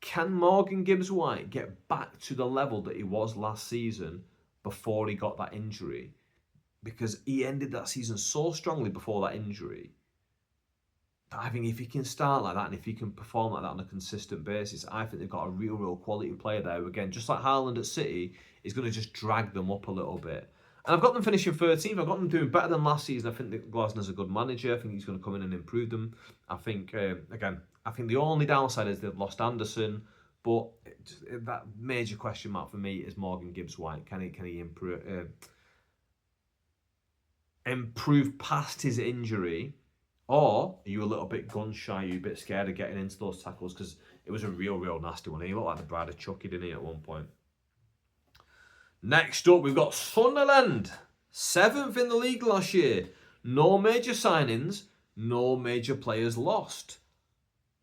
can Morgan Gibbs-White get back to the level that he was last season before he got that injury? Because he ended that season so strongly before that injury that I think if he can start like that and if he can perform like that on a consistent basis, I think they've got a real quality player there. Again, just like Haaland at City, is going to just drag them up a little bit. And I've got them finishing 13th. I've got them doing better than last season. I think that Glasner's a good manager. I think he's going to come in and improve them. I think, I think the only downside is they've lost Anderson. But that major question mark for me is Morgan Gibbs-White. Can he improve past his injury? Or are you a little bit gun-shy? Are you a bit scared of getting into those tackles? Because it was a real nasty one. He looked like the bride of Chucky, didn't he, at one point? Next up, we've got Sunderland. 7th in the league last year. No major signings, no major players lost.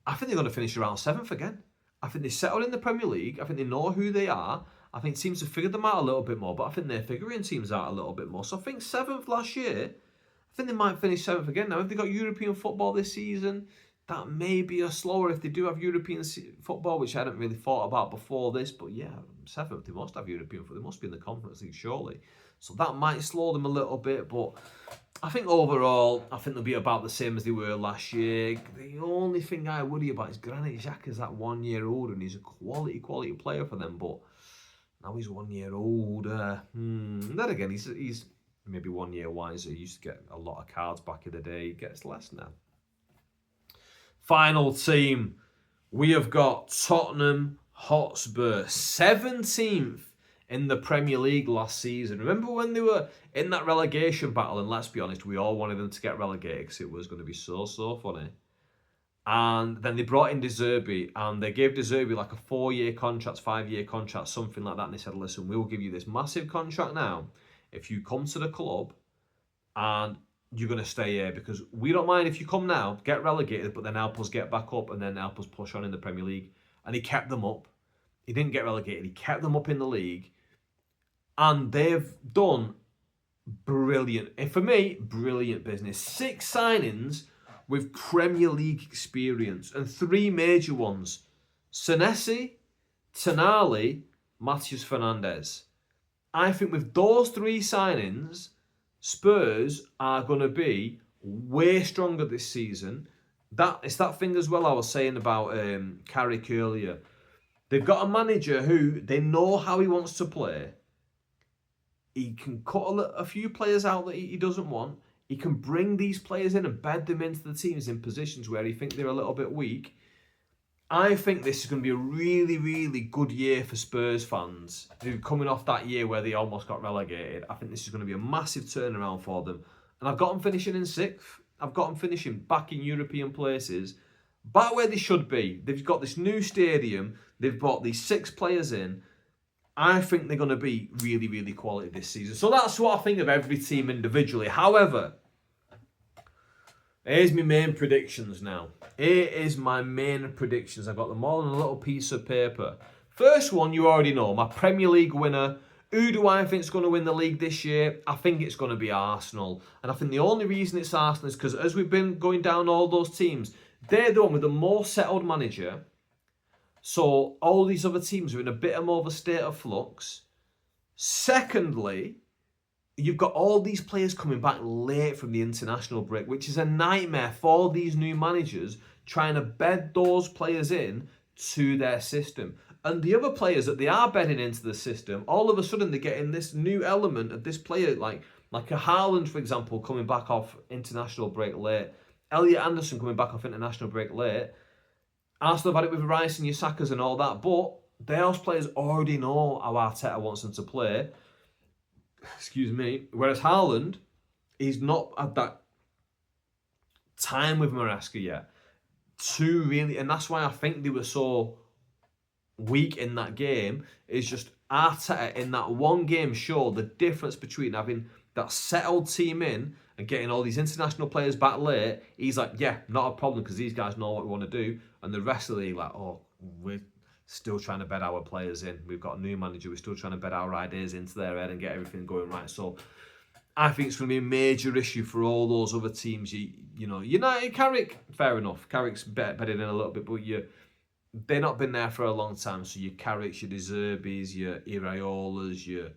I think they're going to finish around 7th again. I think they settled in the Premier League. I think they know who they are. I think teams have figured them out a little bit more, but I think they're figuring teams out a little bit more. So I think 7th last year, I think they might finish 7th again. Now, if they got European football this season, that may be a slower if they do have European football, which I hadn't really thought about before this. But yeah, 7th, they must have European football. They must be in the Conference League, surely. So that might slow them a little bit. But I think overall, I think they'll be about the same as they were last year. The only thing I worry about is Granit Xhaka's that 1 year old, and he's a quality player for them. But now he's 1 year older. Then again, he's maybe 1 year wiser. He used to get a lot of cards back in the day. He gets less now. Final team, we have got Tottenham Hotspur, 17th in the Premier League last season. Remember when they were in that relegation battle? And let's be honest, we all wanted them to get relegated because it was going to be so funny. And then they brought in De Zerbi, and they gave De Zerbi like a 4-year contract, 5-year contract, something like that. And they said, listen, we'll give you this massive contract now if you come to the club and you're going to stay here, because we don't mind if you come now, get relegated, but then help us get back up and then help us push on in the Premier League. And he kept them up. He didn't get relegated. He kept them up in the league. And they've done brilliant, and for me, brilliant business. 6 signings with Premier League experience, and 3 major ones. Senesi, Tonali, Matheus Fernandes. I think with those 3 signings, Spurs are going to be way stronger this season. It's that thing as well I was saying about Carrick earlier. They've got a manager who they know how he wants to play. He can cut a few players out that he doesn't want. He can bring these players in and bed them into the teams in positions where he thinks they're a little bit weak. I think this is going to be a really, really good year for Spurs fans who are coming off that year where they almost got relegated. I think this is going to be a massive turnaround for them. And I've got them finishing in 6th. I've got them finishing back in European places, back where they should be. They've got this new stadium. They've brought these 6 players in. I think they're going to be really, really quality this season. So that's what I think of every team individually. However, here's my main predictions now. Here is my main predictions. I've got them all on a little piece of paper. First one, you already know. My Premier League winner. Who do I think is going to win the league this year? I think it's going to be Arsenal. And I think the only reason it's Arsenal is because as we've been going down all those teams, they're the one with the more settled manager. So all these other teams are in a bit more of a state of flux. Secondly, you've got all these players coming back late from the international break, which is a nightmare for these new managers trying to bed those players in to their system. And the other players that they are bedding into the system, all of a sudden they're getting this new element of this player, like a Haaland, for example, coming back off international break late. Elliot Anderson coming back off international break late. Arsenal have had it with Rice and Yusakas and all that, but those players already know how Arteta wants them to play. Excuse me. Whereas Haaland, he's not had that time with Maresca yet to really, and that's why I think they were so weak in that game. Is just Arteta in that one game showed the difference between having that settled team in and getting all these international players back late. He's like, yeah, not a problem, because these guys know what we want to do. And the rest of the league, like, oh, we're still trying to bed our players in. We've got a new manager. We're still trying to bed our ideas into their head and get everything going right. So I think it's going to be a major issue for all those other teams. You know, United, Carrick, fair enough. Carrick's bedded in a little bit, but they've not been there for a long time. So your Carricks, your De Zerbis, your Iraolas, your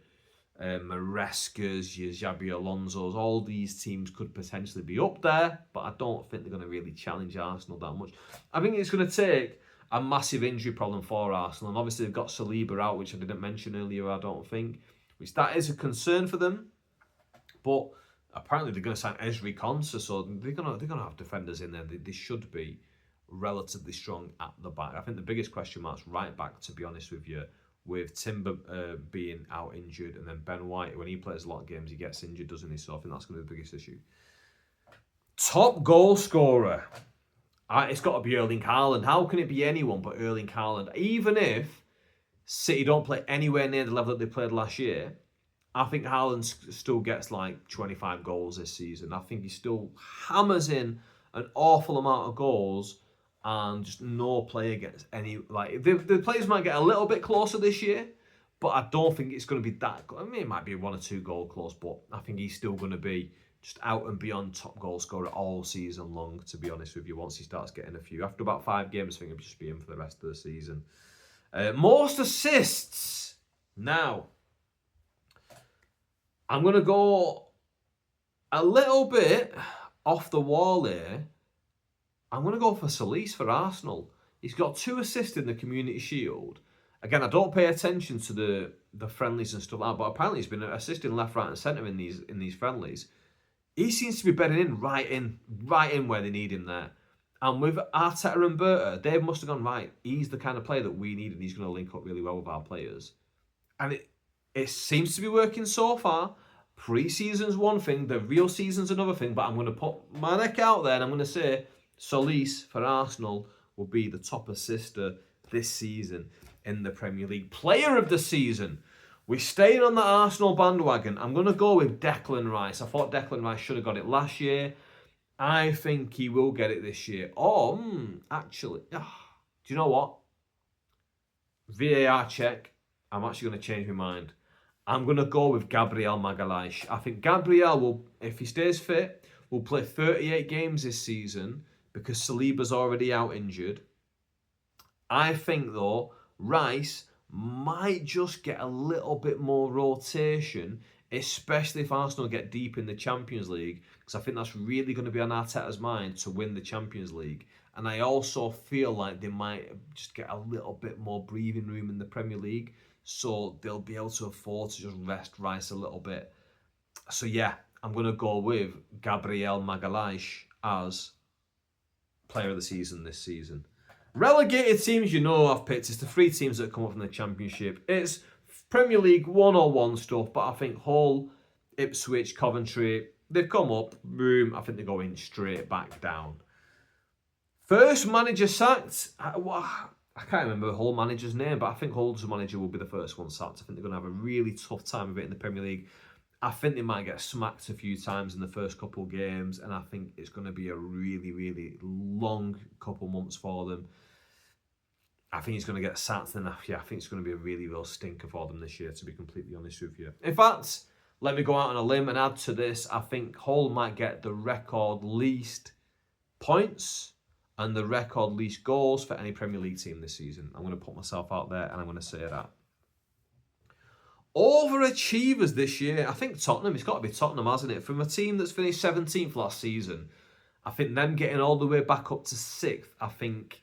Marescas, your Xabi Alonso's, all these teams could potentially be up there, but I don't think they're going to really challenge Arsenal that much. I think it's going to take a massive injury problem for Arsenal, and obviously they've got Saliba out, which I didn't mention earlier, I don't think, which that is a concern for them. But apparently they're going to sign Ezri Konsa, so they're going to have defenders in there. They should be relatively strong at the back. I think the biggest question mark's right back, to be honest with you, with Timber being out injured, and then Ben White, when he plays a lot of games, he gets injured, doesn't he? So I think that's going to be the biggest issue. Top goal scorer. It's got to be Erling Haaland. How can it be anyone but Erling Haaland? Even if City don't play anywhere near the level that they played last year, I think Haaland still gets like 25 goals this season. I think he still hammers in an awful amount of goals, and just no player gets any, like, the players might get a little bit closer this year, but I don't think it's going to be that. I mean, it might be 1 or 2 goal close, but I think he's still going to be just out and beyond top goal scorer all season long, to be honest with you, once he starts getting a few. After about 5 games, I think he'll just be in for the rest of the season. Most assists. Now, I'm going to go A little bit off the wall here. I'm going to go for Solis for Arsenal. He's got 2 assists in the Community Shield. Again, I don't pay attention to the friendlies and stuff like that, but apparently he's been assisting left, right, and centre in these friendlies. He seems to be bedding in right in where they need him there. And with Arteta and Berta, they must have gone, right, he's the kind of player that we need, and he's going to link up really well with our players. And it seems to be working so far. Pre-season's one thing, the real season's another thing, but I'm going to put my neck out there and I'm going to say Solis for Arsenal will be the top assister this season in the Premier League. Player of the season. We're staying on the Arsenal bandwagon. I'm going to go with Declan Rice. I thought Declan Rice should have got it last year. I think he will get it this year. Actually, do you know what? VAR check. I'm actually going to change my mind. I'm going to go with Gabriel Magalhaes. I think Gabriel will, if he stays fit, will play 38 games this season because Saliba's already out injured. I think, though, Rice might just get a little bit more rotation, especially if Arsenal get deep in the Champions League, because I think that's really going to be on Arteta's mind to win the Champions League. And I also feel like they might just get a little bit more breathing room in the Premier League, so they'll be able to afford to just rest Rice a little bit. So yeah, I'm going to go with Gabriel Magalhaes as player of the season this season. Relegated teams, you know I've picked. It's the 3 teams that come up from the Championship. It's Premier League 101 stuff, but I think Hull, Ipswich, Coventry, they've come up. Boom, I think they're going straight back down. First manager sacked. I can't remember the Hull manager's name, but I think Hull's manager will be the first one sacked. I think they're going to have a really tough time of it in the Premier League. I think they might get smacked a few times in the first couple of games, and I think it's going to be a really, really long couple months for them. I think he's going to get sacked, and I think it's going to be a really real stinker for them this year, to be completely honest with you. In fact, let me go out on a limb and add to this. I think Hull might get the record least points and the record least goals for any Premier League team this season. I'm going to put myself out there, and I'm going to say that. Overachievers this year. I think Tottenham. It's got to be Tottenham, hasn't it? From a team that's finished 17th last season, I think them getting all the way back up to 6th, I think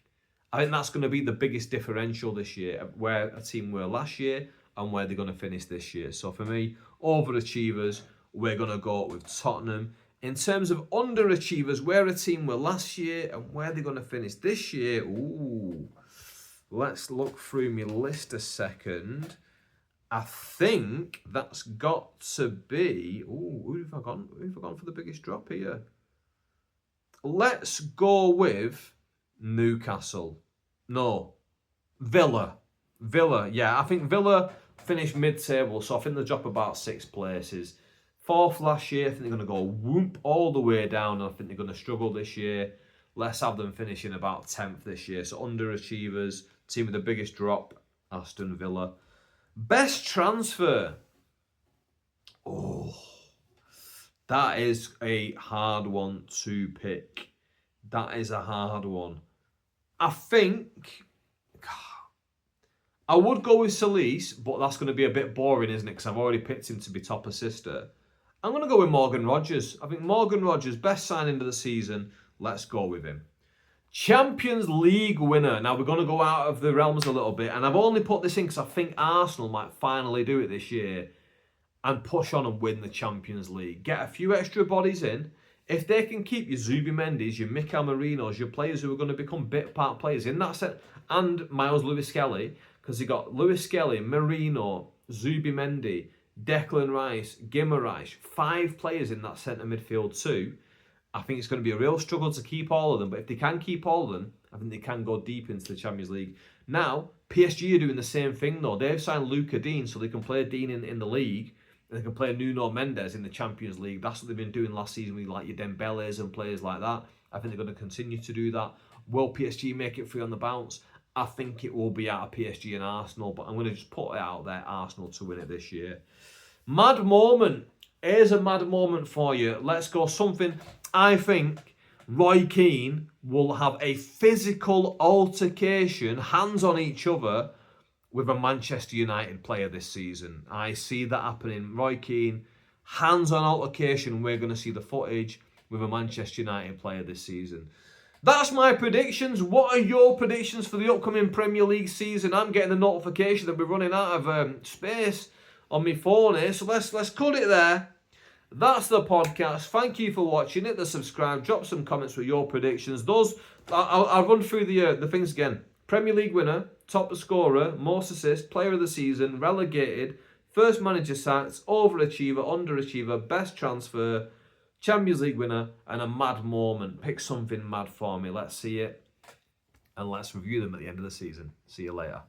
that's going to be the biggest differential this year, where a team were last year and where they're going to finish this year. So for me, overachievers, we're going to go with Tottenham. In terms of underachievers, where a team were last year and where they're going to finish this year. Ooh, let's look through my list a second. I think that's got to be... Ooh, who have I gone? Who have I gone for the biggest drop here? Let's go with Newcastle. No, Villa. Yeah, I think Villa finished mid-table, so I think they'll drop about 6 places. 4th last year, I think they're going to go whoop all the way down, and I think they're going to struggle this year. Let's have them finishing about 10th this year. So underachievers, team with the biggest drop, Aston Villa. Best transfer. Oh, that is a hard one to pick. That is a hard one. I think I would go with Solis, but that's going to be a bit boring, isn't it? Because I've already picked him to be top assister. I'm going to go with Morgan Rogers. I think Morgan Rogers, best signing of the season. Let's go with him. Champions League winner. Now, we're going to go out of the realms a little bit. And I've only put this in because I think Arsenal might finally do it this year and push on and win the Champions League. Get a few extra bodies in. If they can keep your Zubimendi's, your Mikel Marinos, your players who are going to become bit part players in that set, and Miles Lewis-Skelly, because you got Lewis-Skelly, Marino, Zubimendi, Declan Rice, Guimaraes, 5 players in that centre midfield too. I think it's going to be a real struggle to keep all of them, but if they can keep all of them, I think they can go deep into the Champions League. Now, PSG are doing the same thing though. They've signed Luca Dean so they can play Dean in the league, and they can play Nuno Mendes in the Champions League. That's what they've been doing last season with like your Dembeles and players like that. I think they're going to continue to do that. Will PSG make it free on the bounce? I think it will be out of PSG and Arsenal, but I'm going to just put it out there, Arsenal to win it this year. Mad moment. Here's a mad moment for you. Let's go something. I think Roy Keane will have a physical altercation, hands on each other, with a Manchester United player this season. I see that happening. Roy Keane, hands-on altercation, we're going to see the footage with a Manchester United player this season. That's my predictions. What are your predictions for the upcoming Premier League season? I'm getting the notification that we're running out of space on my phone here, so let's cut it there. That's the podcast. Thank you for watching. Hit the subscribe. Drop some comments with your predictions. I'll run through the things again. Premier League winner, top scorer, most assists, player of the season, relegated, first manager sacked, overachiever, underachiever, best transfer, Champions League winner, and a mad moment. Pick something mad for me. Let's see it. And let's review them at the end of the season. See you later.